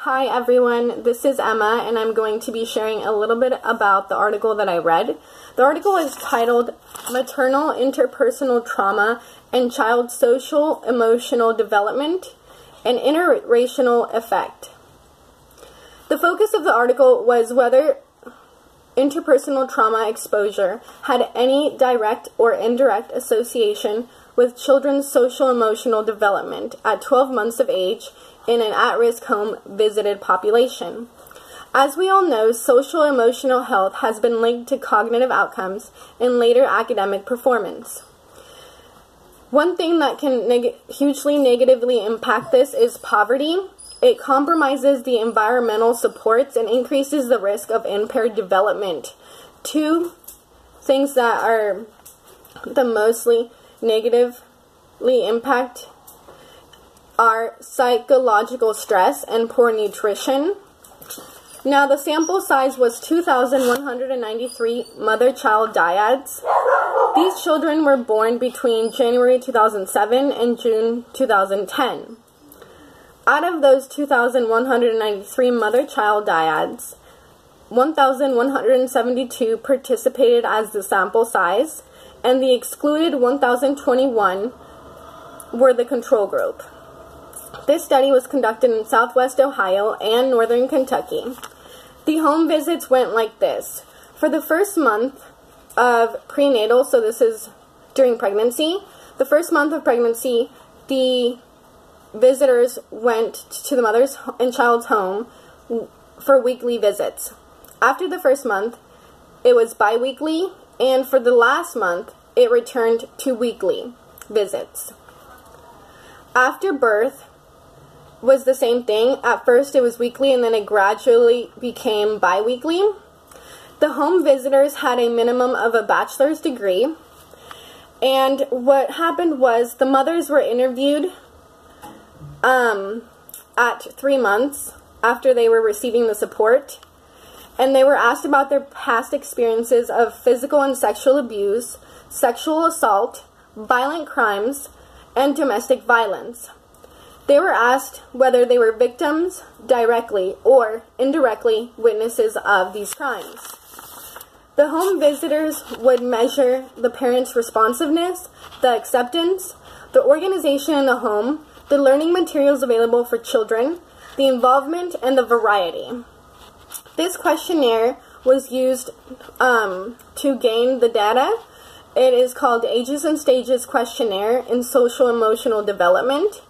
Hi everyone, this is Emma and I'm going to be sharing a little bit about the article that I read. The article is titled Maternal Interpersonal Trauma and Child Social Emotional Development, an Interracial Effect. The focus of the article was whether interpersonal trauma exposure had any direct or indirect association with children's social emotional development at 12 months of age in an at-risk home visited population. As we all know, social emotional health has been linked to cognitive outcomes and later academic performance. One thing that can hugely negatively impact this is poverty. It compromises the environmental supports and increases the risk of impaired development. Two things that are the mostly negatively impact are psychological stress and poor nutrition. Now, the sample size was 2,193 mother-child dyads. These children were born between January 2007 and June 2010. Out of those 2,193 mother-child dyads, 1,172 participated as the sample size, and the excluded 1,021 were the control group. This study was conducted in Southwest Ohio and Northern Kentucky. The home visits went like this. For the first month of prenatal, so this is during pregnancy, the first month of pregnancy, the visitors went to the mother's and child's home for weekly visits. After the first month, it was bi-weekly, and for the last month, it returned to weekly visits. After birth was the same thing. At first it was weekly and then it gradually became bi-weekly. The home visitors had a minimum of a bachelor's degree, and what happened was the mothers were interviewed at 3 months after they were receiving the support, and they were asked about their past experiences of physical and sexual abuse, sexual assault, violent crimes, and domestic violence. They were asked whether they were victims directly or indirectly witnesses of these crimes. The home visitors would measure the parents' responsiveness, the acceptance, the organization in the home, the learning materials available for children, the involvement, and the variety. This questionnaire was used to gain the data. It is called Ages and Stages Questionnaire in Social Emotional Development.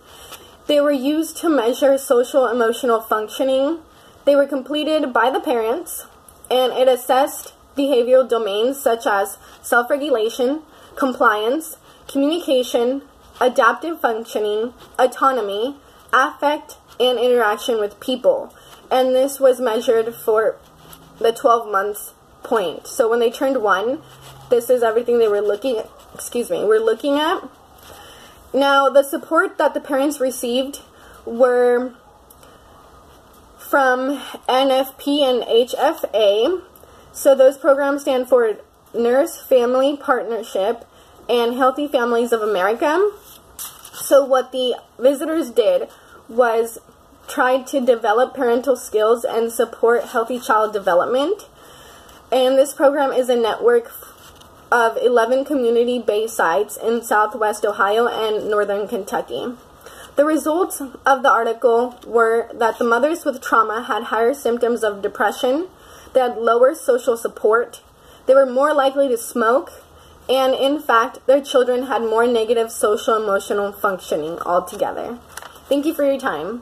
They were used to measure social emotional functioning. They were completed by the parents, and it assessed behavioral domains such as self-regulation, compliance, communication, adaptive functioning, autonomy, affect, and interaction with people. And this was measured for the 12 months point. So when they turned 1, this is everything they were looking at. Now, the support that the parents received were from NFP and HFA. So those programs stand for Nurse Family Partnership and Healthy Families of America. So what the visitors did was tried to develop parental skills and support healthy child development. And this program is a network of 11 community-based sites in Southwest Ohio and Northern Kentucky. The results of the article were that the mothers with trauma had higher symptoms of depression, they had lower social support, they were more likely to smoke, and in fact, their children had more negative social emotional functioning altogether. Thank you for your time.